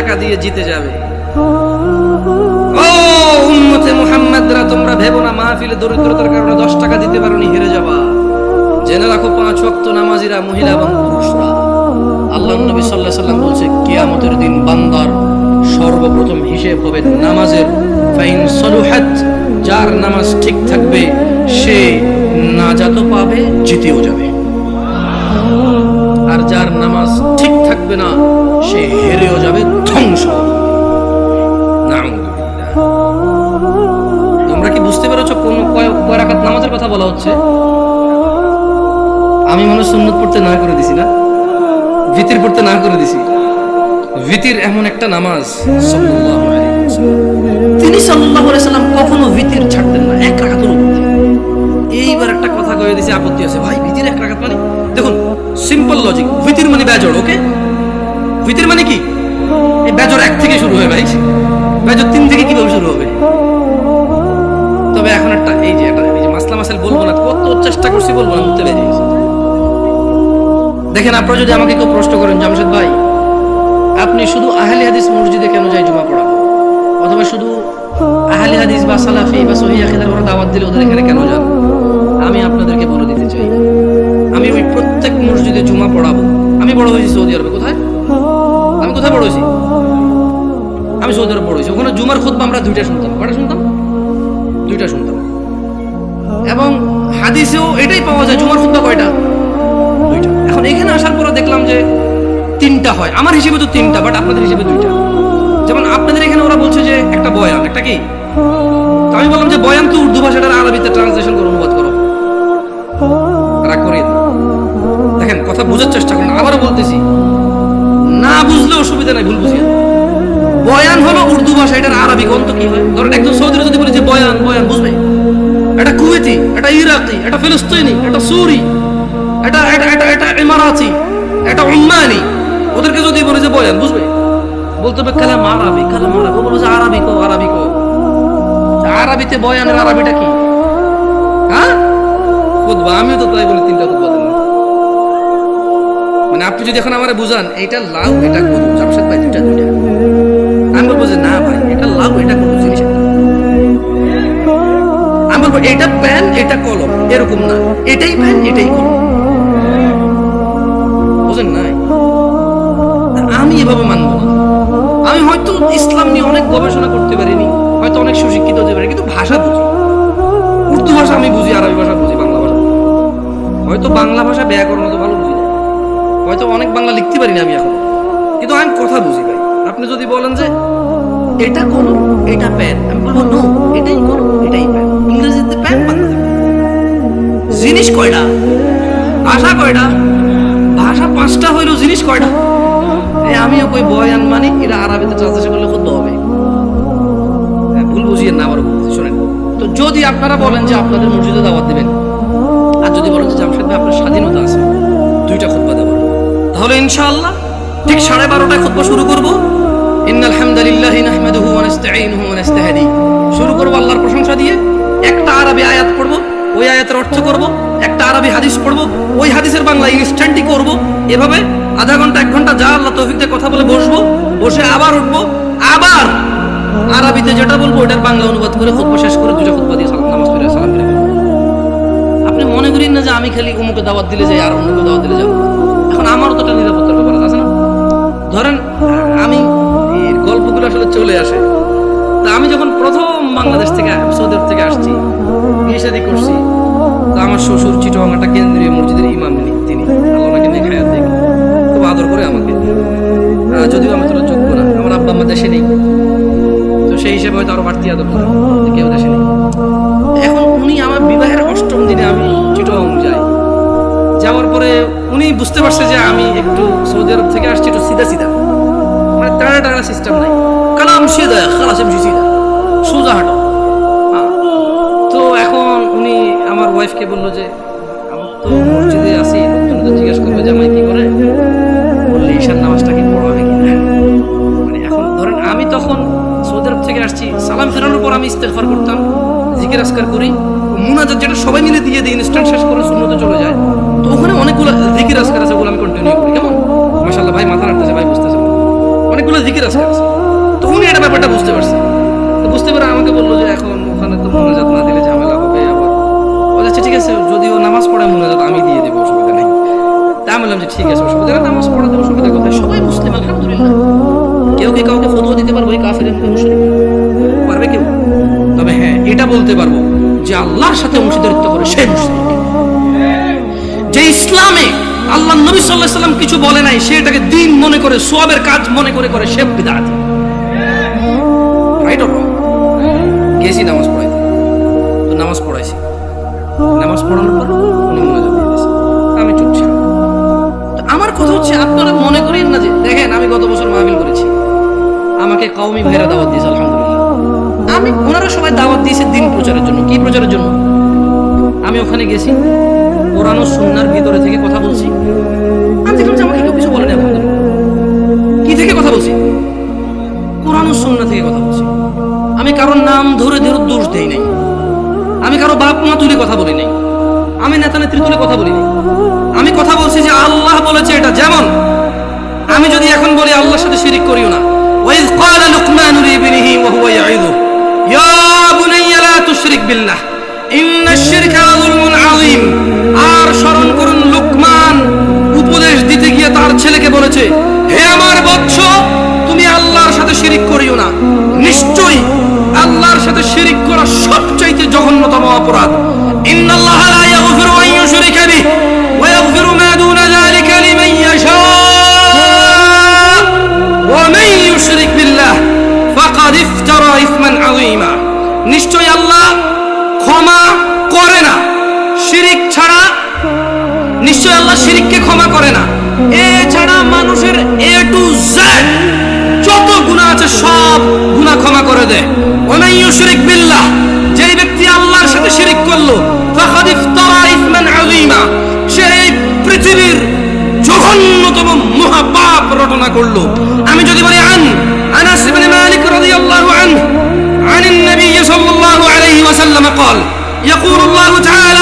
টাকা দিয়ে জিতে যাবে। ও উম্মতে মুহাম্মাদরা, তোমরা ভেবো না মাহফিলে দরিদ্রতার কারণে 10 টাকা দিতে পারোনি হেরে যাবা। জেনে রাখো 5 ওয়াক্ত নামাজিরা, মহিলা এবং পুরুষরা, আল্লাহর নবী সাল্লাল্লাহু আলাইহি ওয়াসাল্লাম বলছে কিয়ামতের দিন বান্দার সর্বপ্রথম হিসেব হবে নামাজের। ফাইন সলুহাত, যার নামাজ ঠিক থাকবে সে নাজাতও পাবে, জিতেও যাবে। আর যার নামাজ ঠিক থাকবে না সে হেরেও যাবে, ধ্বংস। তোমরা কি বুঝতে পেরেছো কোন কয় রাকাত নামাজের কথা বলা হচ্ছে? আমি মনে সুন্নত পড়তে না করে দিছি না, ভিতির পড়তে না করে দিছি। ভিতির এমন একটা নামাজ, সাল্লাল্লাহু আলাইহি ওয়াসাল্লাম, তিনি সাল্লাল্লাহু আলাইহি ওয়াসাল্লাম কখনো ভিতির ছাড়তেন না, 1 রাকাতের উপর। এইবার একটা কথা কয়ে দিছি, আপত্তি আছে ভাই, ভিতির 1 রাকাত মানে? দেখুন সিম্পল লজিক, ভিতির মানে বেজড়, ওকে? ভিতির মানে কি? এই বেজড় 1 থেকে শুরু হয় ভাই, বেজড় 3 থেকে কিভাবে শুরু হবে? তবে এখন একটা এই যে মাসলা মাসাইল বলবো না, কত চেষ্টা করছি বলবো না, মুখতে বেরিয়ে গেছে। দেখেন, আপনারা যদি আমাকে কেউ প্রশ্ন করেন জামশেদ ভাই আপনি শুধু আহলে হাদিস মসজিদে কেন যাই জুমা পড়াবো, অথবা শুধু আহলে হাদিস বা সালাফি বা সহিহ আকীদার ওরা দাওয়াত দিলে ওদের এখানে কেন যান, আমি আপনাদেরকে বলে দিতে চাই, আমি ওই প্রত্যেক মসজিদে জুমা পড়াবো। আমি বড় হয়েছি সৌদি আরবে। কোথায়? আমি কোথায় বড় হয়েছি? আমি সৌদি আরবে বড় হয়েছি। ওখানে জুমার খুতবা আমরা 2টা শুনতাম। কয়টা শুনতাম? 2টা শুনতাম। এবং হাদিসেও এটাই পাওয়া যায়, জুমার খুতবা কয়টা? 2টা। এখন এখানে আসার পরে দেখলাম যে 3টা হয়। আমার হিসেবে তো 3টা, বাট আপনাদের হিসেবে 2টা। যেমন আপনাদের এখানে ওরা বলছে যে একটা বয়ান, একটা কি? তো আমি বললাম যে বয়ান তো উর্দু ভাষাটার আরবিতে ট্রান্সলেশন করে অনুবাদ করো। রাগ করিয়ে দেখেন, কথা বোঝার চেষ্টা করুন। আবারও বলতেছি, না বুঝলে অসুবিধা নাই, ভুল বুঝিয়ে। বয়ান হলো উর্দু ভাষা, এটার আরবি গ্রন্থ কি হয়? ধরেন একজন সৌদিরা যদি বলে যে বয়ান, বয়ান বুঝবে? এটা কুয়েতি, এটা ইরাকি, এটা ফিলিস্তিনি, এটা সুরি, এটা ইমারাতি, এটা উম্মানি, ওদেরকে যদি বলে যে বয়ান বুঝবে? বলতে হবে কালাম আরবি, কালাম আরবি। বলবো যে আরবি কো, আরবি কো। আরবিতে বয়ানের আরবিটা কি? হ্যাঁ, খুতবা। আমিও তো তাই বলি, 3টা খুতবা দেন। মানে আপনি যদি এখন আমারে বুঝান এটা লাউ এটা কদু, জামশেদ ভাই 2টা। আমি বলবো যে না ভাই, এটা লাউ এটা কদু জিনিস একটা। আমি বলবো এটা পেন এটা কলম, এরকম না, এটাই পেন এটাই কলম। বুঝেন নাই? আমি এভাবে মানবো না। আমি হয়তো ইসলাম নিয়ে অনেক গবেষণা করতে পারিনি, হয়তো অনেক সুশিক্ষিত হতে পারি, কিন্তু ভাষা বুঝি। উর্দু ভাষা আমি বুঝি, আরবি ভাষা বুঝি, বাংলা ভাষা বুঝি। হয়তো বাংলা ভাষা ব্যাকরণ তো ভালো বুঝি না, হয়তো অনেক বাংলা লিখতে পারি না আমি এখন, কিন্তু আমি কথা বুঝি ভাই। আপনি যদি বলেন যে এটা কলম এটা পেন, আমি বলবো নো, এটাই কলম এটাই পেন। ইংরেজিতে পেন, বাংলাতে জিনিস কয়টা? ভাষা কয়টা? ভাষা 5টা হইলো, জিনিস কয়টা? আমিও কই বয়ান মানে এটা আরবিতে ট্রান্সলেশন করলে খুব হবে। ভুল বুঝিয়ে না, আবার বলছি শোনেন। তো যদি আপনারা বলেন যে আপনাদের মসজিদে দাওয়াত দিবেন, আর যদি বলেন যে জামশেদ ভাই আপনার স্বাধীনতা আছে 2টা খুতবা দেবেন, তাহলে ইনশাআল্লাহ ঠিক 12:30টায় খুতবা শুরু করব। ইন্নাল হামদালিল্লাহি নাহমাদুহু ওয়া নাস্তাঈনুহু ওয়া নাস্তাহদি। শুরু করব আল্লাহর প্রশংসা দিয়ে। একটা আরবি আয়াত পড়ব, ওই আয়াতের অর্থ করব। একটা আরবি হাদিস পড়ব, ওই হাদিসের বাংলা ইনস্ট্যান্টই করব। এভাবে আধা ঘন্টা 1 ঘন্টা যা আল্লাহ তৌফিক দিয়ে কথা বলে বসবো, বসে আবার উঠবো, আবার আরবিতে যেটা বলবো ওটার বাংলা অনুবাদ করে খুতবা শেষ করে 2টা খুতবা দিয়ে নামাজ পড়ে সালাম ফিরে। আপনি মনে করেন না যে আমি খালি অমুকে দাওয়াত দিলে যাই আর অমুকে দাওয়াত দিলে যাবো। এখন আমারও তো একটা নিরাপত্তার ব্যাপার আছে না? ধরেন আমি এই গল্পগুলো আসলে চলে আসে। তা আমি যখন প্রথম বাংলাদেশ থেকে সৌদি আরব থেকে আসছি, বিয়ে শাদী করছি, তা আমার শ্বশুর চিটগাংটা কেন্দ্রীয় মসজিদের ইমাম, তিনি আল্লাহ ওনাকে নিয়ে খায়াত দেয়, খুব আদর করে আমাকে। যদিও আমি তোর যোগ্য না, আমার আব্বা আমার দেশে নেই, তো সেই হিসেবে হয়তো আরো বাড়তি আদর করে, কেউ দেশে নেই। এখন উনি আমার বিবাহের 8ম দিনে আমি চিটগাং যাই। যাওয়ার পরে উনি বুঝতে পারছে যে আমি একটু সৌদি আরব থেকে আসছি একটু সিধা সিধা, মানে টানা টানা সিস্টেম নাই, কালাম সিধা খালাস এমসি সিধা সোজা হাঁটো। তো এখন উনি আমার ওয়াইফকে বললো যে আমার তো মসজিদে আসি, লোকজন জিজ্ঞেস করবে জামাই কি করে, বললে ঈশার নামাজটা কি পড়াবে কিনা। মানে এখন ধরেন আমি তখন সৌদি আরব থেকে আসছি, সালাম ফেরানোর পর আমি ইস্তেগফার করতাম, জিকির আজকার করি, মুনাজাত যেটা সবাই মিলে দিয়ে দিই, ইনস্ট্যান্ট শেষ করে সুন্নতে চলে যায়। তো ওখানে অনেকগুলো জিকির আজকার আছে, ওগুলো আমি কন্টিনিউ করি। কেমন মাশাআল্লাহ ভাই মাথা নাড়তেছে, ভাই বুঝতেছে, অনেকগুলো জিকির আজকার আছে। তো উনি এটা ব্যাপারটা বুঝতে পারছেন, তো বুঝতে পারে আমাকে বললো যে এখন ওখানে তো মোনাজাত না দিলে ঝামেলা হবে। আবার বলে আচ্ছা ঠিক আছে, যদিও নামাজ পড়ায় মোনাজাত আমি দিয়ে দেবো, অসুবিধা নেই। তা আমি বললাম যে ঠিক আছে, অসুবিধা নেই, নামাজ পড়াতে অসুবিধা কোথায়, সবাই মুসলিম আলহামদুলিল্লাহ। কেউ কি কাউকে ফতোয়া দিতে পারবো এই কাফের মুশরিক? পারবে কেউ? তবে হ্যাঁ এটা বলতে পারবো যে আল্লাহর সাথে অংশীদারিত্ব করে সে মুশরিক। যে ইসলামে আল্লাহ নবী সাল্লাল্লাহু আলাইহি সাল্লাম কিছু বলে নাই, সে এটাকে দ্বীন মনে করে, সওয়াবের কাজ মনে করে সে বিদআত। Right or wrong? গেছি নামাজ পড়াইতে, তো নামাজ পড়াইছি, নামাজ পড়ানোর পর উনি মোনাজাত দিয়ে দিয়েছে, আমি চুপচাপ। তো আমার কথা হচ্ছে, আপনারা মনে করেন না যে দেখেন আমি গত বছর মাহফিল করেছি, আমাকে কওমি ভাইরা দাওয়াত দিয়েছে আলহামদুলিল্লাহ। আমি ওনারা সবাই দাওয়াত দিয়েছে দিন প্রচারের জন্য। কি প্রচারের জন্য? আমি ওখানে গেছি, কোরআন ও সুন্নাহর ভিতরে থেকে কথা বলছি। আমি দেখলাম যে আমাকে কেউ কিছু বলে না আলহামদুলিল্লাহ। কি থেকে কথা বলছি? কোরআন ও সুন্নাহ থেকে কথা বলছি। আমি কারোর নাম ধরে ধরে দোষ দেই নাই, আমি কারো বাপ মা তুলে কথা বলি নাই, আমি নেতা নেত্রী তুলে কথা বলি নাই। আমি কথা বলছি যে আল্লাহ বলেছে এটা। যেমন আমি যদি এখন বলি আল্লাহর সাথে শিরিক করিও না, ওয়াইজ ক্বালা লুকমান লিবনিহি ওয়া হুয়া ইয়াইযু ইয়া বুনাইয়া লা তুশরিক বিল্লাহ ইন্নাশ শিরকা লাযুলমুন আযীম। আর স্মরণ করুন, লুকমান উপদেশ দিতে গিয়ে তার ছেলেকে বলেছে, হে আমার বৎস, তুমি আল্লাহর সাথে শিরিক করিও না। নিশ্চয়ই আল্লাহর সাথে শিরিক করা সবচাইতে জঘন্যতম অপরাধ। ইন্নাল্লাহা লা ইয়াগফিরু আন ইউশরিকা বিহি ওয়া ইয়াগফিরু মা দুনা যালিকা লিমান ইয়াশা ওয়া মান ইউশরিক বিল্লাহ ফাকাদ ইফতারা ইসমান আযীমা। নিশ্চয়ই আল্লাহ ক্ষমা করে না শিরিক ছাড়া, নিশ্চয় আল্লাহ শিরিককে ক্ষমা করে না। এছাড়া মানুষের এ টু জেড যত গুনাহ আছে সব গুনাহ ক্ষমা করে দেয়। ওয়া মান ইউশরিক বিল্লাহ, যেই ব্যক্তি আল্লাহর সাথে শিরিক করলো, ফাকাদ ইফতারা ইসমান আযীমা, সে পৃথিবীর জঘন্যতম মহাপাপ রটনা করলো। আমি যদি বলি আনাস ইবনে মালিক রাদিয়াল্লাহু আনহু عن النبي صلى الله عليه وسلم قال يقول الله تعالى